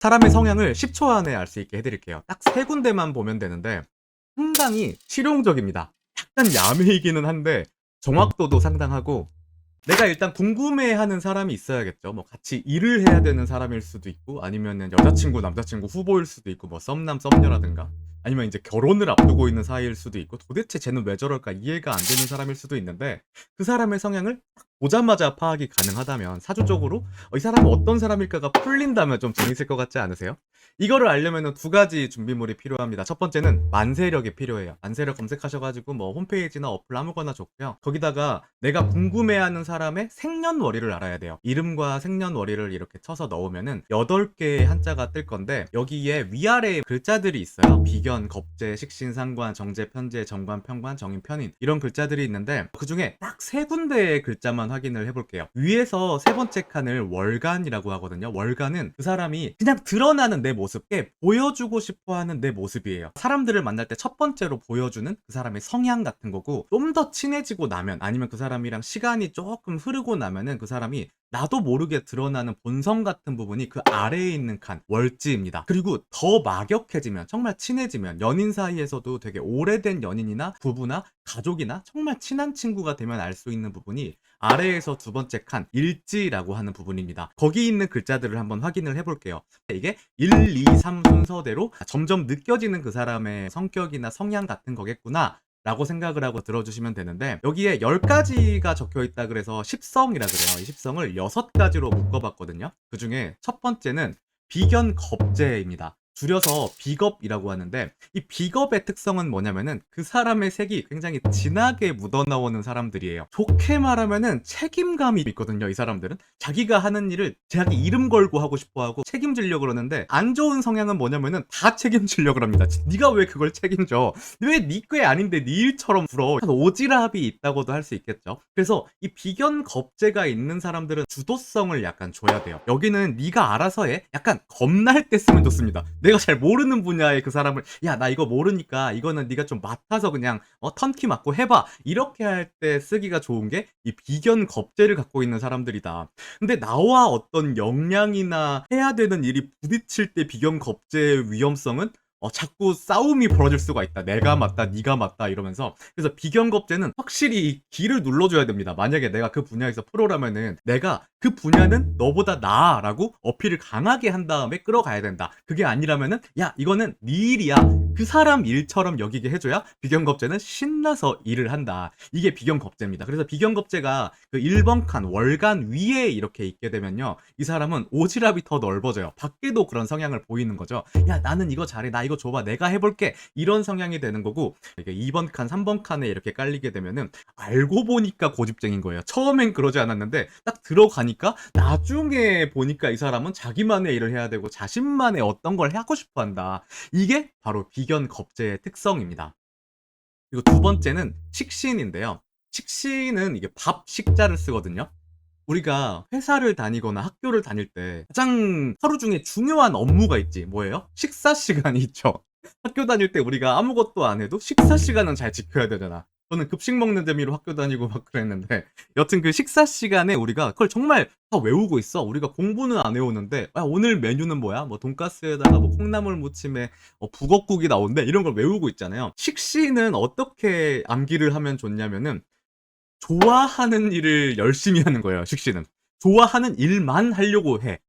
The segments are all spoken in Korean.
사람의 성향을 10초 안에 알 수 있게 해드릴게요. 딱 세 군데만 보면 되는데 상당히 실용적입니다. 약간 야매이기는 한데 정확도도 상당하고, 내가 일단 궁금해하는 사람이 있어야겠죠. 뭐 같이 일을 해야 되는 사람일 수도 있고, 아니면은 여자친구, 남자친구 후보일 수도 있고, 뭐 썸남, 썸녀라든가, 아니면 이제 결혼을 앞두고 있는 사이일 수도 있고, 도대체 쟤는 왜 저럴까 이해가 안 되는 사람일 수도 있는데, 그 사람의 성향을 딱 보자마자 파악이 가능하다면, 사주적으로 이 사람은 어떤 사람일까가 풀린다면 좀 재밌을 것 같지 않으세요? 이거를 알려면은 두 가지 준비물이 필요합니다. 첫 번째는 만세력이 필요해요. 만세력 검색하셔가지고 뭐 홈페이지나 어플 아무거나 좋고요. 거기다가 내가 궁금해하는 사람의 생년월일을 알아야 돼요. 이름과 생년월일을 이렇게 쳐서 넣으면은 8개의 한자가 뜰 건데, 여기에 위아래에 글자들이 있어요. 비견, 겁재, 식신, 상관, 정제, 편제, 정관, 편관, 정인, 편인, 이런 글자들이 있는데, 그 중에 딱 세 군데의 글자만 확인을 해볼게요. 위에서 세 번째 칸을 월간이라고 하거든요. 월간은 그 사람이 그냥 드러나는 내 모습에 보여주고 싶어하는 내 모습이에요. 사람들을 만날 때 첫 번째로 보여주는 그 사람의 성향 같은 거고, 좀 더 친해지고 나면, 아니면 그 사람이랑 시간이 조금 흐르고 나면은 그 사람이 나도 모르게 드러나는 본성 같은 부분이 그 아래에 있는 칸, 월지입니다. 그리고 더 막역해지면, 정말 친해지면, 연인 사이에서도 되게 오래된 연인이나 부부나 가족이나 정말 친한 친구가 되면 알 수 있는 부분이 아래에서 두 번째 칸, 일지라고 하는 부분입니다. 거기 있는 글자들을 한번 확인을 해볼게요. 이게 1, 2, 3 순서대로 점점 느껴지는 그 사람의 성격이나 성향 같은 거겠구나 라고 생각을 하고 들어주시면 되는데, 여기에 10가지가 적혀 있다 그래서 십성이라 그래요. 이 십성을 6가지로 묶어봤거든요. 그 중에 첫 번째는 비견겁재입니다. 줄여서 비겁이라고 하는데, 이 비겁의 특성은 뭐냐면은 그 사람의 색이 굉장히 진하게 묻어나오는 사람들이에요. 좋게 말하면은 책임감이 있거든요. 이 사람들은 자기가 하는 일을 자기 이름 걸고 하고 싶어하고 책임지려고 그러는데, 안 좋은 성향은 뭐냐면은 다 책임지려고 합니다. 네가 왜 그걸 책임져? 왜 네 꽤 아닌데 네 일처럼 굴어? 한 오지랖이 있다고도 할 수 있겠죠. 그래서 이 비견겁재가 있는 사람들은 주도성을 약간 줘야 돼요. 여기는 네가 알아서 해, 약간 겁날 때 쓰면 좋습니다. 내가 잘 모르는 분야의 그 사람을, 야 나 이거 모르니까 이거는 네가 좀 맡아서 그냥 턴키 맡고 해봐, 이렇게 할 때 쓰기가 좋은 게 이 비견겁재를 갖고 있는 사람들이다. 근데 나와 어떤 역량이나 해야 되는 일이 부딪힐 때 비견겁재의 위험성은 자꾸 싸움이 벌어질 수가 있다. 내가 맞다, 네가 맞다 이러면서. 그래서 비견겁재는 확실히 기를 눌러줘야 됩니다. 만약에 내가 그 분야에서 프로라면은 내가 그 분야는 너보다 나아라고 어필을 강하게 한 다음에 끌어가야 된다. 그게 아니라면은 야 이거는 네 일이야, 그 사람 일처럼 여기게 해줘야 비견겁재는 신나서 일을 한다. 이게 비견겁재입니다. 그래서 비견겁재가 그 1번 칸 월간 위에 이렇게 있게 되면요, 이 사람은 오지랖이 더 넓어져요. 밖에도 그런 성향을 보이는 거죠. 야 나는 이거 잘해, 나 이거 줘봐, 내가 해볼게, 이런 성향이 되는 거고, 이게 2번 칸 3번 칸에 이렇게 깔리게 되면은 알고 보니까 고집쟁인 거예요. 처음엔 그러지 않았는데 딱 들어가니까, 나중에 보니까 이 사람은 자기만의 일을 해야 되고 자신만의 어떤 걸 하고 싶어 한다. 이게 바로 비견겁재의 특성입니다. 그리고 두 번째는 식신인데요. 식신은 이게 밥 식자를 쓰거든요. 우리가 회사를 다니거나 학교를 다닐 때 가장 하루 중에 중요한 업무가 있지. 뭐예요? 식사 시간이 있죠. 학교 다닐 때 우리가 아무것도 안 해도 식사 시간은 잘 지켜야 되잖아. 저는 급식 먹는 재미로 학교 다니고 막 그랬는데, 여튼 그 식사 시간에 우리가 그걸 정말 다 외우고 있어. 우리가 공부는 안 해오는데, 야, 오늘 메뉴는 뭐야? 뭐 돈가스에다가 뭐 콩나물 무침에 북엇국이 나온대, 이런 걸 외우고 있잖아요. 식신은 어떻게 암기를 하면 좋냐면은, 좋아하는 일을 열심히 하는 거예요. 식신은 좋아하는 일만 하려고 해.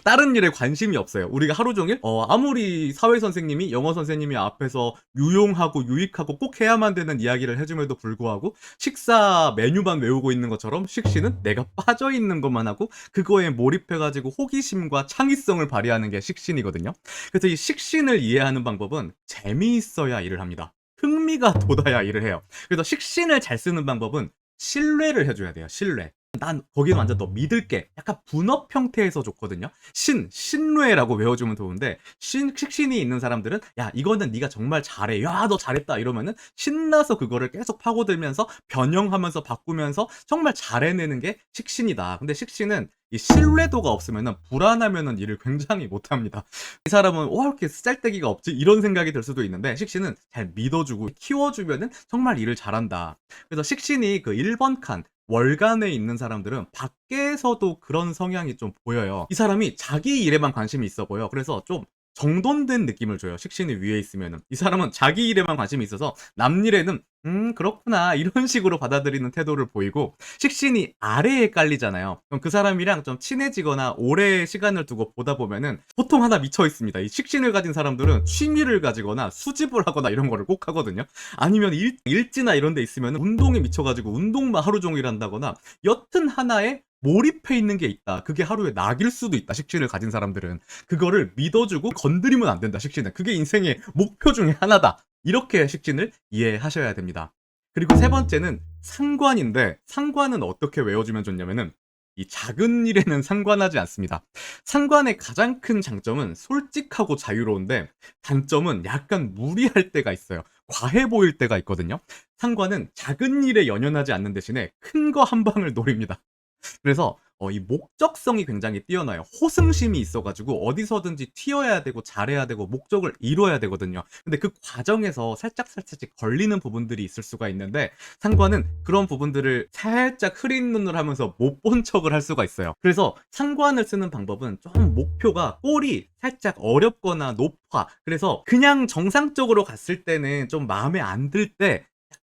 다른 일에 관심이 없어요. 우리가 하루 종일 아무리 사회 선생님이, 영어 선생님이 앞에서 유용하고 유익하고 꼭 해야만 되는 이야기를 해줌에도 불구하고 식사 메뉴만 외우고 있는 것처럼, 식신은 내가 빠져 있는 것만 하고 그거에 몰입해가지고 호기심과 창의성을 발휘하는 게 식신이거든요. 그래서 이 식신을 이해하는 방법은 재미있어야 일을 합니다. 흥미가 돋아야 일을 해요. 그래서 식신을 잘 쓰는 방법은 신뢰를 해줘야 돼요. 신뢰. 난 거기는 완전 너 믿을게, 약간 분업 형태에서 좋거든요. 신뢰라고 외워주면 좋은데, 식신이 있는 사람들은 야 이거는 네가 정말 잘해, 야 너 잘했다 이러면은 신나서 그거를 계속 파고들면서 변형하면서 바꾸면서 정말 잘해내는 게 식신이다. 근데 식신은 이 신뢰도가 없으면은, 불안하면은 일을 굉장히 못합니다. 이 사람은 왜 이렇게 쓰잘데기가 없지? 이런 생각이 들 수도 있는데, 식신은 잘 믿어주고 키워주면은 정말 일을 잘한다. 그래서 식신이 그 1번 칸 월간에 있는 사람들은 밖에서도 그런 성향이 좀 보여요. 이 사람이 자기 일에만 관심이 있어 보여. 그래서 좀 정돈된 느낌을 줘요. 식신이 위에 있으면은. 이 사람은 자기 일에만 관심이 있어서 남 일에는 그렇구나 이런 식으로 받아들이는 태도를 보이고, 식신이 아래에 깔리잖아요. 그럼 그 사람이랑 좀 친해지거나 오래 시간을 두고 보다 보면은 보통 하나 미쳐 있습니다. 이 식신을 가진 사람들은 취미를 가지거나 수집을 하거나 이런 거를 꼭 하거든요. 아니면 일지나 이런 데 있으면 운동에 미쳐 가지고 운동만 하루 종일 한다거나 여튼 하나에 몰입해 있는 게 있다. 그게 하루에 낙일 수도 있다. 식신을 가진 사람들은 그거를 믿어주고 건드리면 안 된다. 식신은 그게 인생의 목표 중에 하나다. 이렇게 식신을 이해하셔야 됩니다. 그리고 세 번째는 상관인데, 상관은 어떻게 외워주면 좋냐면은 이 작은 일에는 상관하지 않습니다. 상관의 가장 큰 장점은 솔직하고 자유로운데, 단점은 약간 무리할 때가 있어요. 과해 보일 때가 있거든요. 상관은 작은 일에 연연하지 않는 대신에 큰 거 한 방을 노립니다. 그래서 이 목적성이 굉장히 뛰어나요. 호승심이 있어 가지고 어디서든지 튀어야 되고 잘해야 되고 목적을 이뤄야 되거든요. 근데 그 과정에서 살짝살짝씩 걸리는 부분들이 있을 수가 있는데, 상관은 그런 부분들을 살짝 흐린 눈을 하면서 못 본 척을 할 수가 있어요. 그래서 상관을 쓰는 방법은 좀 목표가 골이 살짝 어렵거나 높아. 그래서 그냥 정상적으로 갔을 때는 좀 마음에 안 들 때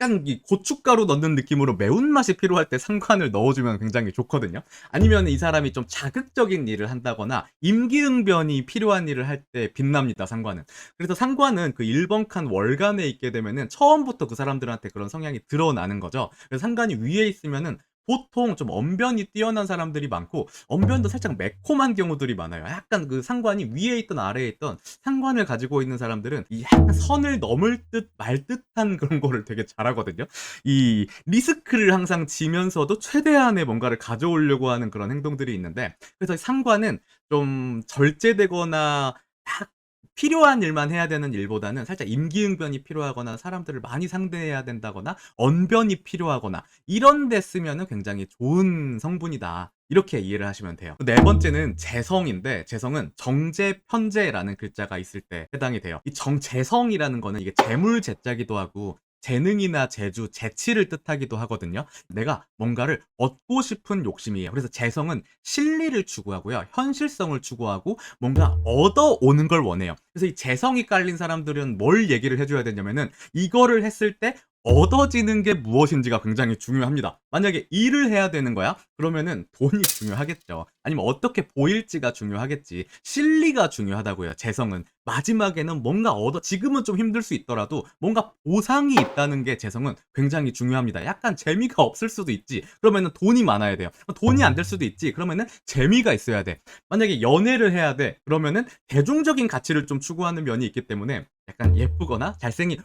약간 이 고춧가루 넣는 느낌으로 매운맛이 필요할 때 상관을 넣어주면 굉장히 좋거든요. 아니면 이 사람이 좀 자극적인 일을 한다거나 임기응변이 필요한 일을 할 때 빛납니다, 상관은. 그래서 상관은 그 1번 칸 월간에 있게 되면은 처음부터 그 사람들한테 그런 성향이 드러나는 거죠. 그래서 상관이 위에 있으면은 보통 좀 언변이 뛰어난 사람들이 많고, 언변도 살짝 매콤한 경우들이 많아요. 약간 그 상관이 위에 있던 아래에 있던 상관을 가지고 있는 사람들은 이 약간 선을 넘을 듯 말 듯한 그런 거를 되게 잘하거든요. 이 리스크를 항상 지면서도 최대한의 뭔가를 가져오려고 하는 그런 행동들이 있는데, 그래서 상관은 좀 절제되거나 딱 필요한 일만 해야 되는 일보다는 살짝 임기응변이 필요하거나 사람들을 많이 상대해야 된다거나 언변이 필요하거나 이런 데 쓰면은 굉장히 좋은 성분이다. 이렇게 이해를 하시면 돼요. 네 번째는 재성인데, 재성은 정제, 편재라는 글자가 있을 때 해당이 돼요. 이 재성이라는 거는 이게 재물 재자기도 하고 재능이나 재주, 재치를 뜻하기도 하거든요. 내가 뭔가를 얻고 싶은 욕심이에요. 그래서 재성은 실리를 추구하고요. 현실성을 추구하고 뭔가 얻어오는 걸 원해요. 그래서 이 재성이 깔린 사람들은 뭘 얘기를 해줘야 되냐면은 이거를 했을 때 얻어지는 게 무엇인지가 굉장히 중요합니다. 만약에 일을 해야 되는 거야? 그러면은 돈이 중요하겠죠. 아니면 어떻게 보일지가 중요하겠지. 실리가 중요하다고요, 재성은. 마지막에는 뭔가 지금은 좀 힘들 수 있더라도 뭔가 보상이 있다는 게 재성은 굉장히 중요합니다. 약간 재미가 없을 수도 있지. 그러면은 돈이 많아야 돼요. 돈이 안 될 수도 있지. 그러면은 재미가 있어야 돼. 만약에 연애를 해야 돼. 그러면은 대중적인 가치를 좀 추구하는 면이 있기 때문에 약간 예쁘거나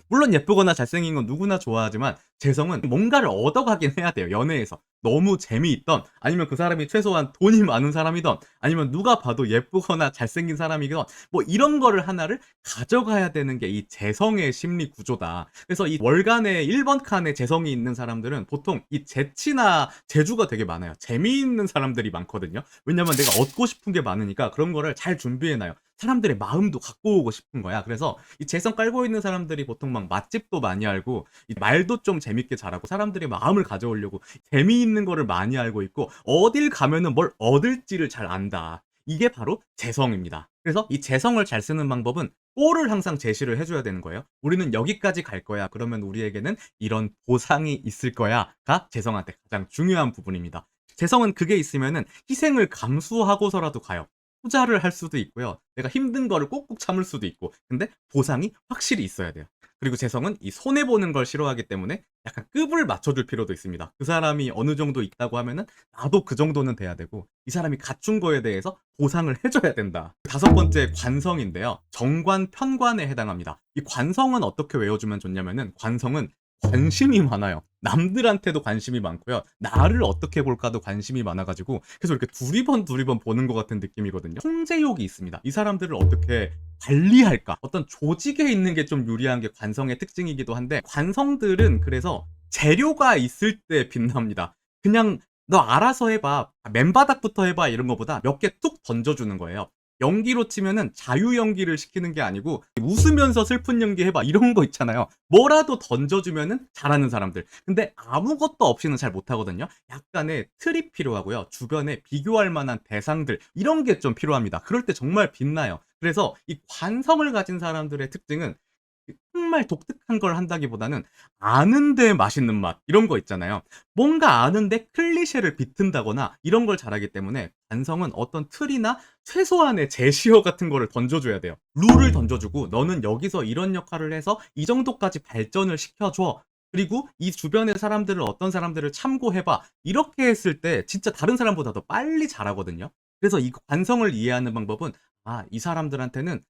물론 예쁘거나 잘생긴 건 누구나 좋아하지만 재성은 뭔가를 얻어가긴 해야 돼요, 연애에서. 너무 재미있던, 아니면 그 사람이 최소한 돈이 많은 사람이던, 아니면 누가 봐도 예쁘거나 잘생긴 사람이건 뭐 이런 거를 하나를 가져가야 되는 게 이 재성의 심리 구조다. 그래서 이 월간에 1번 칸에 재성이 있는 사람들은 보통 이 재치나 재주가 되게 많아요. 재미있는 사람들이 많거든요. 왜냐면 내가 얻고 싶은 게 많으니까 그런 거를 잘 준비해놔요. 사람들의 마음도 갖고 오고 싶은 거야. 그래서 이 재성 깔고 있는 사람들이 보통 막 맛집도 많이 알고, 이 말도 좀 재밌게 잘하고, 사람들의 마음을 가져오려고 재미있는 거를 많이 알고 있고, 어딜 가면은 뭘 얻을지를 잘 안다. 이게 바로 재성입니다. 그래서 이 재성을 잘 쓰는 방법은 골을 항상 제시를 해줘야 되는 거예요. 우리는 여기까지 갈 거야. 그러면 우리에게는 이런 보상이 있을 거야가 재성한테 가장 중요한 부분입니다. 재성은 그게 있으면은 희생을 감수하고서라도 가요. 투자를 할 수도 있고요. 내가 힘든 거를 꾹꾹 참을 수도 있고. 근데 보상이 확실히 있어야 돼요. 그리고 재성은 이 손해보는 걸 싫어하기 때문에 약간 급을 맞춰줄 필요도 있습니다. 그 사람이 어느 정도 있다고 하면은 나도 그 정도는 돼야 되고, 이 사람이 갖춘 거에 대해서 보상을 해줘야 된다. 다섯 번째, 관성인데요. 정관, 편관에 해당합니다. 이 관성은 어떻게 외워주면 좋냐면은, 관성은 관심이 많아요. 남들한테도 관심이 많고요. 나를 어떻게 볼까도 관심이 많아가지고 그래서 이렇게 두리번 보는 것 같은 느낌이거든요. 통제욕이 있습니다. 이 사람들을 어떻게 관리할까? 어떤 조직에 있는 게 좀 유리한 게 관성의 특징이기도 한데, 관성들은 그래서 재료가 있을 때 빛납니다. 그냥 너 알아서 해봐, 맨바닥부터 해봐 이런 거보다 몇 개 뚝 던져주는 거예요. 연기로 치면은 자유 연기를 시키는 게 아니고 웃으면서 슬픈 연기 해봐 이런 거 있잖아요. 뭐라도 던져주면은 잘하는 사람들. 근데 아무것도 없이는 잘 못하거든요. 약간의 틀이 필요하고요. 주변에 비교할 만한 대상들 이런 게 좀 필요합니다. 그럴 때 정말 빛나요. 그래서 이 관성을 가진 사람들의 특징은 정말 독특한 걸 한다기보다는 아는데 맛있는 맛 이런 거 있잖아요. 뭔가 아는데 클리셰를 비튼다거나 이런 걸 잘하기 때문에 관성은 어떤 틀이나 최소한의 제시어 같은 거를 던져줘야 돼요. 룰을 던져주고 너는 여기서 이런 역할을 해서 이 정도까지 발전을 시켜줘. 그리고 이 주변의 사람들을 어떤 사람들을 참고해봐. 이렇게 했을 때 진짜 다른 사람보다 더 빨리 잘하거든요. 그래서 이 관성을 이해하는 방법은 이 사람들한테는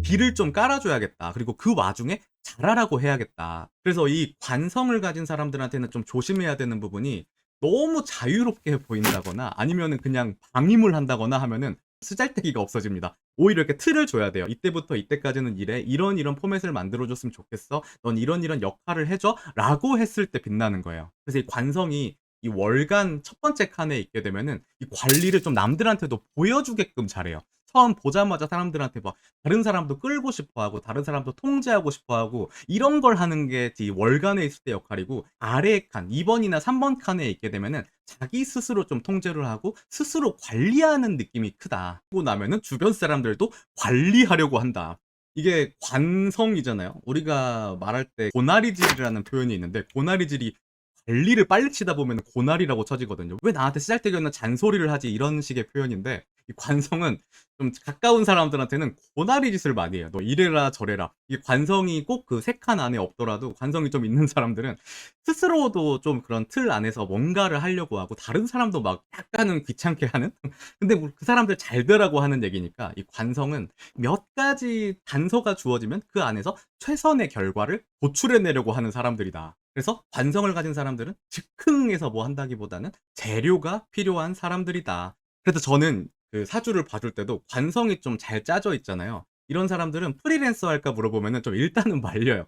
길을 좀 깔아줘야겠다. 그리고 그 와중에 잘하라고 해야겠다. 그래서 이 관성을 가진 사람들한테는 좀 조심해야 되는 부분이 너무 자유롭게 보인다거나 아니면은 그냥 방임을 한다거나 하면은 쓰잘데기가 없어집니다. 오히려 이렇게 틀을 줘야 돼요. 이때부터 이때까지는 이래. 이런 포맷을 만들어줬으면 좋겠어. 넌 이런 역할을 해줘. 라고 했을 때 빛나는 거예요. 그래서 이 관성이 이 월간 첫 번째 칸에 있게 되면은 이 관리를 좀 남들한테도 보여주게끔 잘해요. 처음 보자마자 사람들한테 막 다른 사람도 끌고 싶어 하고 다른 사람도 통제하고 싶어 하고 이런 걸 하는 게 이 월간에 있을 때 역할이고 아래의 칸 2번이나 3번 칸에 있게 되면은 자기 스스로 좀 통제를 하고 스스로 관리하는 느낌이 크다. 그러고 나면은 주변 사람들도 관리하려고 한다. 이게 관성이잖아요. 우리가 말할 때 고나리질이라는 표현이 있는데 고나리질이 관리를 빨리 치다 보면 고날이라고 쳐지거든요. 왜 나한테 쓰잘데기 없는 잔소리를 하지? 이런 식의 표현인데 이 관성은 좀 가까운 사람들한테는 고나리 짓을 많이 해요. 너 이래라 저래라. 이 관성이 꼭 그 세 칸 안에 없더라도 관성이 좀 있는 사람들은 스스로도 좀 그런 틀 안에서 뭔가를 하려고 하고 다른 사람도 막 약간은 귀찮게 하는? 근데 뭐 그 사람들 잘 되라고 하는 얘기니까 이 관성은 몇 가지 단서가 주어지면 그 안에서 최선의 결과를 도출해내려고 하는 사람들이다. 그래서 관성을 가진 사람들은 즉흥해서 뭐 한다기보다는 재료가 필요한 사람들이다. 그래서 저는 그 사주를 봐줄 때도 관성이 좀 잘 짜져 있잖아요. 이런 사람들은 프리랜서 할까 물어보면은 좀 일단은 말려요.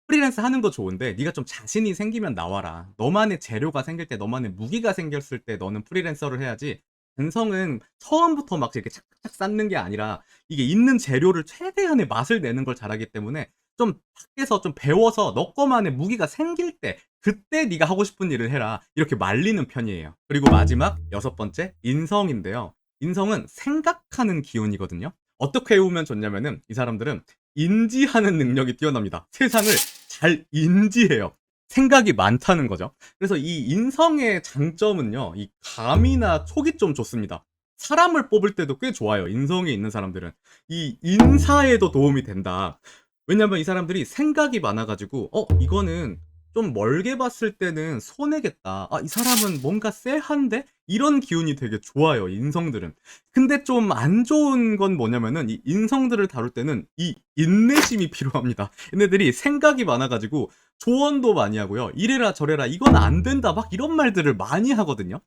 프리랜서 하는 거 좋은데 네가 좀 자신이 생기면 나와라. 너만의 재료가 생길 때, 너만의 무기가 생겼을 때 너는 프리랜서를 해야지. 관성은 처음부터 막 이렇게 착착착 쌓는 게 아니라 이게 있는 재료를 최대한의 맛을 내는 걸 잘하기 때문에 좀 밖에서 좀 배워서 너 거만의 무기가 생길 때 그때 네가 하고 싶은 일을 해라. 이렇게 말리는 편이에요. 그리고 마지막 여섯 번째 인성인데요. 인성은 생각하는 기운이거든요. 어떻게 해오면 좋냐면은 이 사람들은 인지하는 능력이 뛰어납니다. 세상을 잘 인지해요. 생각이 많다는 거죠. 그래서 이 인성의 장점은요, 이 감이나 촉이 좀 좋습니다. 사람을 뽑을 때도 꽤 좋아요. 인성이 있는 사람들은. 이 인사에도 도움이 된다. 왜냐면 이 사람들이 생각이 많아가지고, 이거는 좀 멀게 봤을 때는 손해겠다. 이 사람은 뭔가 쎄한데? 이런 기운이 되게 좋아요, 인성들은. 근데 좀 안 좋은 건 뭐냐면은 이 인성들을 다룰 때는 이 인내심이 필요합니다. 얘네들이 생각이 많아가지고 조언도 많이 하고요. 이래라 저래라 이건 안 된다 막 이런 말들을 많이 하거든요.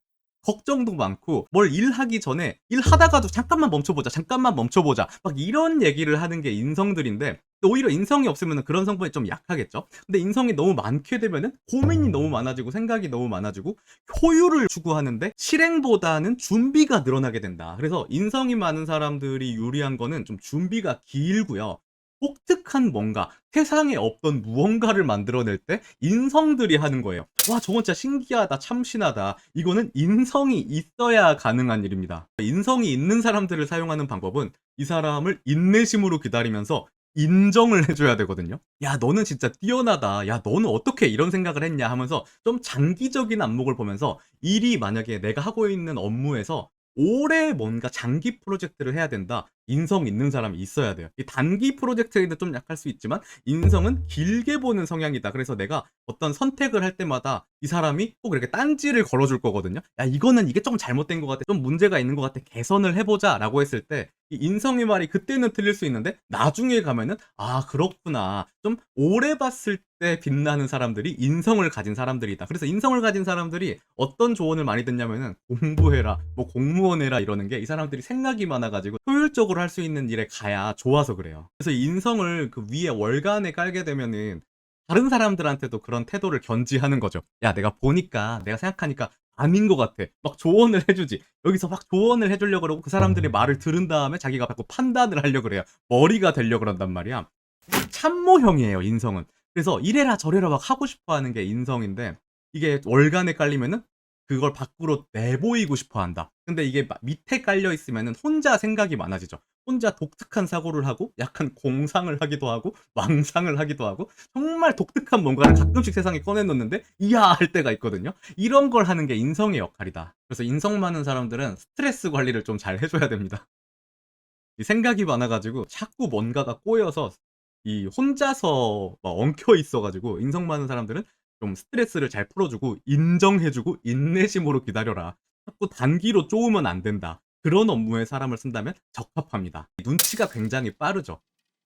걱정도 많고 뭘 일하기 전에 일하다가도 잠깐만 멈춰보자 막 이런 얘기를 하는 게 인성들인데 오히려 인성이 없으면 그런 성분이 좀 약하겠죠. 근데 인성이 너무 많게 되면은 고민이 너무 많아지고 생각이 너무 많아지고 효율을 추구하는데 실행보다는 준비가 늘어나게 된다. 그래서 인성이 많은 사람들이 유리한 거는 좀 준비가 길고요. 독특한 뭔가, 세상에 없던 무언가를 만들어낼 때 인성들이 하는 거예요. 와, 저건 진짜 신기하다, 참신하다. 이거는 인성이 있어야 가능한 일입니다. 인성이 있는 사람들을 사용하는 방법은 이 사람을 인내심으로 기다리면서 인정을 해줘야 되거든요. 야, 너는 진짜 뛰어나다. 야, 너는 어떻게 이런 생각을 했냐 하면서 좀 장기적인 안목을 보면서 일이 만약에 내가 하고 있는 업무에서 오래 뭔가 장기 프로젝트를 해야 된다. 인성 있는 사람이 있어야 돼요. 이 단기 프로젝트에는 좀 약할 수 있지만 인성은 길게 보는 성향이다. 그래서 내가 어떤 선택을 할 때마다 이 사람이 꼭 이렇게 딴지를 걸어줄 거거든요. 야, 이거는 이게 좀 잘못된 것 같아. 좀 문제가 있는 것 같아. 개선을 해보자. 라고 했을 때 이 인성의 말이 그때는 틀릴 수 있는데 나중에 가면은 그렇구나. 좀 오래 봤을 때 빛나는 사람들이 인성을 가진 사람들이다. 그래서 인성을 가진 사람들이 어떤 조언을 많이 듣냐면은 공부해라, 뭐 공무원 해라 이러는 게 이 사람들이 생각이 많아가지고 효율적으로 할 수 있는 일에 가야 좋아서 그래요. 그래서 인성을 그 위에 월간에 깔게 되면은 다른 사람들한테도 그런 태도를 견지하는 거죠. 야, 내가 보니까, 내가 생각하니까, 아닌 것 같아. 막 조언을 해주지. 여기서 막 조언을 해주려고 그러고 그 사람들이 말을 들은 다음에 자기가 자꾸 판단을 하려고 그래요. 머리가 되려고 그런단 말이야. 참모형이에요, 인성은. 그래서 이래라 저래라 막 하고 싶어 하는 게 인성인데 이게 월간에 깔리면은 그걸 밖으로 내보이고 싶어 한다. 근데 이게 밑에 깔려 있으면은 혼자 생각이 많아지죠. 혼자 독특한 사고를 하고 약간 공상을 하기도 하고 망상을 하기도 하고 정말 독특한 뭔가를 가끔씩 세상에 꺼내놓는데 이야 할 때가 있거든요. 이런 걸 하는 게 인성의 역할이다. 그래서 인성 많은 사람들은 스트레스 관리를 좀 잘 해줘야 됩니다. 이 생각이 많아가지고 자꾸 뭔가가 꼬여서 이 혼자서 막 엉켜 있어가지고 인성 많은 사람들은 좀 스트레스를 잘 풀어주고 인정해주고 인내심으로 기다려라. 자꾸 단기로 쪼으면 안 된다. 그런 업무에 사람을 쓴다면 적합합니다. 눈치가 굉장히 빠르죠.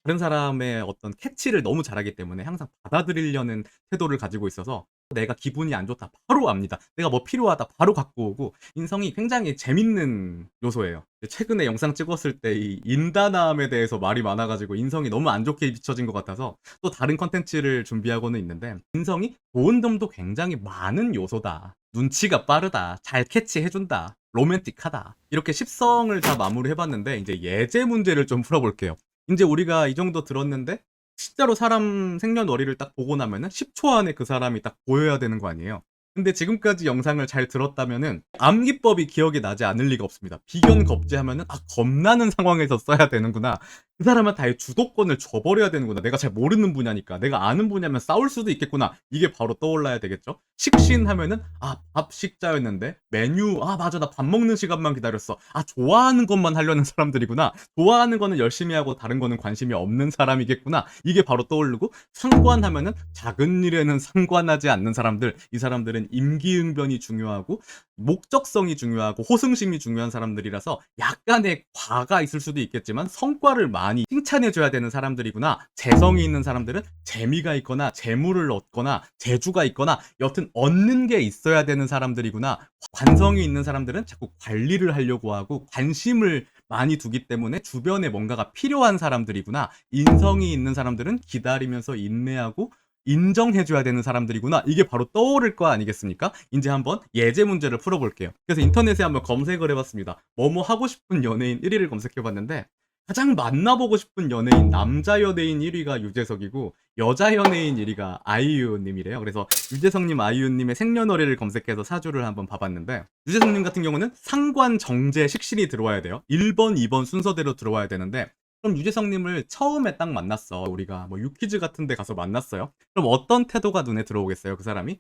다른 사람의 어떤 캐치를 너무 잘하기 때문에 항상 받아들이려는 태도를 가지고 있어서 내가 기분이 안 좋다 바로 압니다. 내가 뭐 필요하다 바로 갖고 오고 인성이 굉장히 재밌는 요소예요. 최근에 영상 찍었을 때 이 인다남에 대해서 말이 많아가지고 인성이 너무 안 좋게 비춰진 것 같아서 또 다른 컨텐츠를 준비하고는 있는데 인성이 좋은 점도 굉장히 많은 요소다. 눈치가 빠르다. 잘 캐치해준다. 로맨틱하다. 이렇게 10성을 다 마무리해봤는데 이제 예제 문제를 좀 풀어볼게요. 이제 우리가 이 정도 들었는데 실제로 사람 생년월일을 딱 보고 나면은 10초 안에 그 사람이 딱 보여야 되는 거 아니에요. 근데 지금까지 영상을 잘 들었다면은 암기법이 기억이 나지 않을 리가 없습니다. 비견 겁제하면은 아 겁나는 상황에서 써야 되는구나. 그 사람한테 아예 주도권을 줘버려야 되는구나. 내가 잘 모르는 분야니까. 내가 아는 분야면 싸울 수도 있겠구나. 이게 바로 떠올라야 되겠죠. 식신 하면은 아 밥 식자였는데 메뉴 아 맞아 나 밥 먹는 시간만 기다렸어. 아 좋아하는 것만 하려는 사람들이구나. 좋아하는 거는 열심히 하고 다른 거는 관심이 없는 사람이겠구나. 이게 바로 떠오르고 상관하면은 작은 일에는 상관하지 않는 사람들. 이 사람들은 임기응변이 중요하고 목적성이 중요하고 호승심이 중요한 사람들이라서 약간의 과가 있을 수도 있겠지만 성과를 많이 칭찬해줘야 되는 사람들이구나. 재성이 있는 사람들은 재미가 있거나 재물을 얻거나 재주가 있거나 여튼 얻는 게 있어야 되는 사람들이구나. 관성이 있는 사람들은 자꾸 관리를 하려고 하고 관심을 많이 두기 때문에 주변에 뭔가가 필요한 사람들이구나. 인성이 있는 사람들은 기다리면서 인내하고 인정해줘야 되는 사람들이구나. 이게 바로 떠오를 거 아니겠습니까? 이제 한번 예제 문제를 풀어볼게요. 그래서 인터넷에 한번 검색을 해봤습니다. 뭐뭐 하고 싶은 연예인 1위를 검색해봤는데 가장 만나보고 싶은 연예인 남자 연예인 1위가 유재석이고 여자 연예인 1위가 아이유님이래요. 그래서 유재석님, 아이유님의 생년월일을 검색해서 사주를 한번 봐봤는데 유재석님 같은 경우는 상관, 정제, 식신이 들어와야 돼요. 1번, 2번 순서대로 들어와야 되는데 그럼 유재석님을 처음에 딱 만났어. 우리가 뭐 유퀴즈 같은 데 가서 만났어요. 그럼 어떤 태도가 눈에 들어오겠어요? 그 사람이?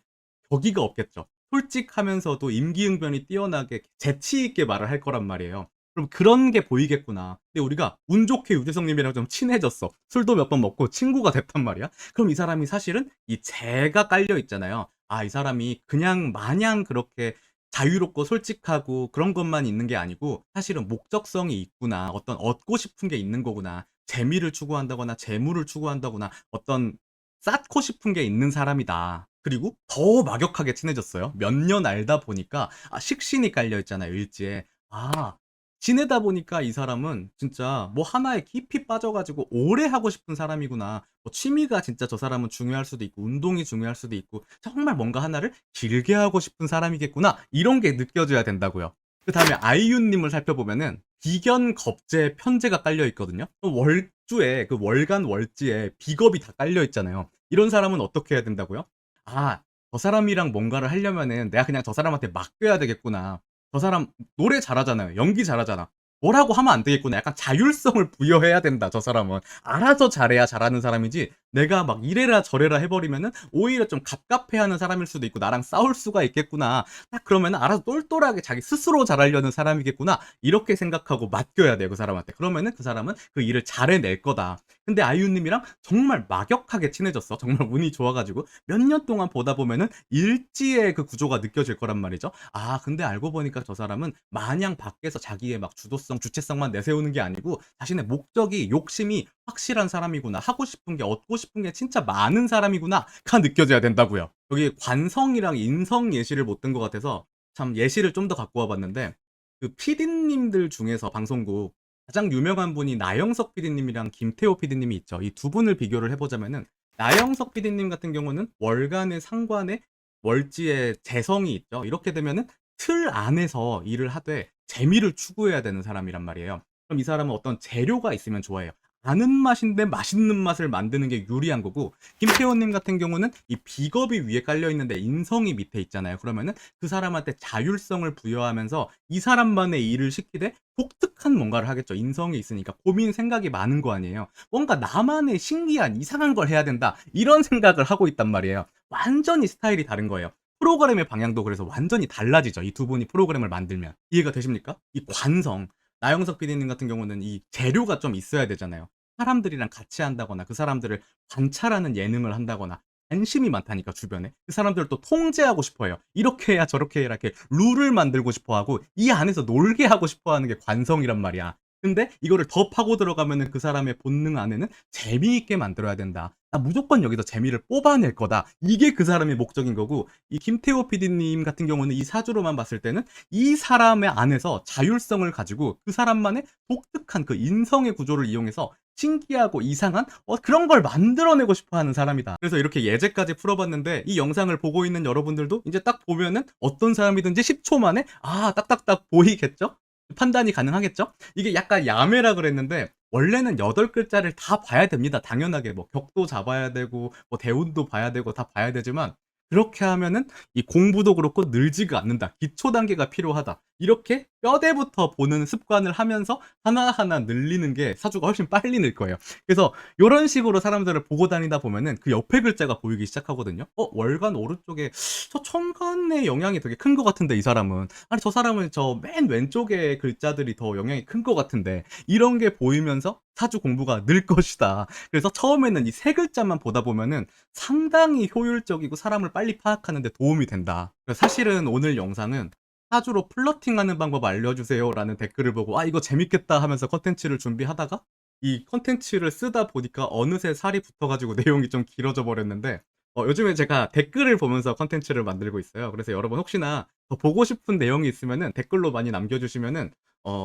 격의가 없겠죠. 솔직하면서도 임기응변이 뛰어나게 재치 있게 말을 할 거란 말이에요. 그럼 그런 게 보이겠구나. 근데 우리가 운 좋게 유재석님이랑 좀 친해졌어. 술도 몇 번 먹고 친구가 됐단 말이야. 그럼 이 사람이 사실은 이 재가 깔려 있잖아요. 아, 이 사람이 그냥 마냥 그렇게 자유롭고 솔직하고 그런 것만 있는 게 아니고 사실은 목적성이 있구나. 어떤 얻고 싶은 게 있는 거구나. 재미를 추구한다거나 재물을 추구한다거나 어떤 쌓고 싶은 게 있는 사람이다. 그리고 더 막역하게 친해졌어요. 몇 년 알다 보니까 아, 식신이 깔려 있잖아요, 일지에. 아, 지내다 보니까 이 사람은 진짜 뭐 하나에 깊이 빠져가지고 오래 하고 싶은 사람이구나. 뭐 취미가 진짜 저 사람은 중요할 수도 있고 운동이 중요할 수도 있고 정말 뭔가 하나를 길게 하고 싶은 사람이겠구나. 이런 게 느껴져야 된다고요. 그 다음에 아이유님을 살펴보면은 비견, 겁재, 편재가 깔려 있거든요. 월주에 그 월간 월지에 비겁이 다 깔려 있잖아요. 이런 사람은 어떻게 해야 된다고요? 아, 저 사람이랑 뭔가를 하려면은 내가 그냥 저 사람한테 맡겨야 되겠구나. 저 사람 노래 잘하잖아요. 연기 잘하잖아. 뭐라고 하면 안 되겠구나. 약간 자율성을 부여해야 된다, 저 사람은. 알아서 잘해야 잘하는 사람이지, 내가 막 이래라 저래라 해버리면은 오히려 좀 갑갑해하는 사람일 수도 있고, 나랑 싸울 수가 있겠구나. 딱 그러면은 알아서 똘똘하게 자기 스스로 잘하려는 사람이겠구나. 이렇게 생각하고 맡겨야 돼요, 그 사람한테. 그러면은 그 사람은 그 일을 잘해낼 거다. 근데 아이유님이랑 정말 막역하게 친해졌어. 정말 운이 좋아가지고 몇 년 동안 보다 보면은 일지의 그 구조가 느껴질 거란 말이죠. 아, 근데 알고 보니까 저 사람은 마냥 밖에서 자기의 막 주도성, 주체성만 내세우는 게 아니고 자신의 목적이, 욕심이 확실한 사람이구나. 하고 싶은 게, 얻고 싶은 게 진짜 많은 사람이구나가 느껴져야 된다고요. 여기 관성이랑 인성 예시를 못 든 것 같아서 참 예시를 좀 더 갖고 와봤는데 그 PD님들 중에서 방송국 가장 유명한 분이 나영석 PD님이랑 김태호 PD님이 있죠. 이 두 분을 비교를 해보자면은 나영석 PD님 같은 경우는 월간의 상관에 월지의 재성이 있죠. 이렇게 되면은 틀 안에서 일을 하되 재미를 추구해야 되는 사람이란 말이에요. 그럼 이 사람은 어떤 재료가 있으면 좋아해요. 아는 맛인데 맛있는 맛을 만드는 게 유리한 거고, 김태호님 같은 경우는 이 비겁이 위에 깔려 있는데 인성이 밑에 있잖아요. 그러면은 그 사람한테 자율성을 부여하면서 이 사람만의 일을 시키되 독특한 뭔가를 하겠죠. 인성이 있으니까 고민 생각이 많은 거 아니에요. 뭔가 나만의 신기한 이상한 걸 해야 된다, 이런 생각을 하고 있단 말이에요. 완전히 스타일이 다른 거예요. 프로그램의 방향도 그래서 완전히 달라지죠. 이 두 분이 프로그램을 만들면. 이해가 되십니까? 이 관성. 나영석 PD님 같은 경우는 이 재료가 좀 있어야 되잖아요. 사람들이랑 같이 한다거나 그 사람들을 관찰하는 예능을 한다거나 관심이 많다니까, 주변에. 그 사람들을 또 통제하고 싶어 해요. 이렇게 해야 저렇게 해야, 이렇게 룰을 만들고 싶어 하고 이 안에서 놀게 하고 싶어 하는 게 관성이란 말이야. 근데 이거를 더 파고 들어가면은 그 사람의 본능 안에는 재미있게 만들어야 된다. 나 무조건 여기서 재미를 뽑아낼 거다. 이게 그 사람의 목적인 거고, 이 김태호 PD님 같은 경우는 이 사주로만 봤을 때는 이 사람의 안에서 자율성을 가지고 그 사람만의 독특한 그 인성의 구조를 이용해서 신기하고 이상한 그런 걸 만들어내고 싶어 하는 사람이다. 그래서 이렇게 예제까지 풀어봤는데, 이 영상을 보고 있는 여러분들도 이제 딱 보면은 어떤 사람이든지 10초 만에 딱딱딱 보이겠죠? 판단이 가능하겠죠? 이게 약간 야매라 그랬는데 원래는 8글자를 다 봐야 됩니다. 당연하게 뭐 격도 잡아야 되고 뭐 대운도 봐야 되고 다 봐야 되지만, 그렇게 하면은 이 공부도 그렇고 늘지가 않는다. 기초 단계가 필요하다. 이렇게 뼈대부터 보는 습관을 하면서 하나하나 늘리는 게 사주가 훨씬 빨리 늘 거예요. 그래서 요런 식으로 사람들을 보고 다니다 보면은 그 옆에 글자가 보이기 시작하거든요. 월간 오른쪽에 저 천간의 영향이 되게 큰 것 같은데, 이 사람은. 아니, 저 사람은 저 맨 왼쪽에 글자들이 더 영향이 큰 것 같은데, 이런 게 보이면서 사주 공부가 늘 것이다. 그래서 처음에는 이 세 글자만 보다 보면은 상당히 효율적이고 사람을 빨리 파악하는 데 도움이 된다. 사실은 오늘 영상은 사주로 플러팅하는 방법 알려주세요 라는 댓글을 보고 이거 재밌겠다 하면서 컨텐츠를 준비하다가 이 컨텐츠를 쓰다 보니까 어느새 살이 붙어가지고 내용이 좀 길어져 버렸는데, 요즘에 제가 댓글을 보면서 컨텐츠를 만들고 있어요. 그래서 여러분 혹시나 더 보고 싶은 내용이 있으면은 댓글로 많이 남겨주시면은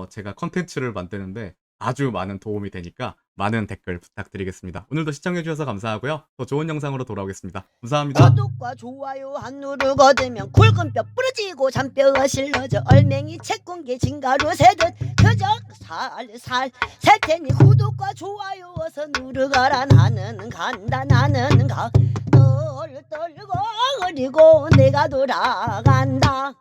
제가 컨텐츠를 만드는데 아주 많은 도움이 되니까 많은 댓글 부탁드리겠습니다. 오늘도 시청해주셔서 감사하고요. 더 좋은 영상으로 돌아오겠습니다. 감사합니다. 구독과 좋아요 안 누르고 들면 굵은 뼈 부러지고 잔뼈가 실러져 얼맹이 채군게 진가루 새듯 그저 살살 살 테니 구독과 좋아요 어서 누르거라. 나는 간다 나는 가 떨고 어리고 내가 돌아간다.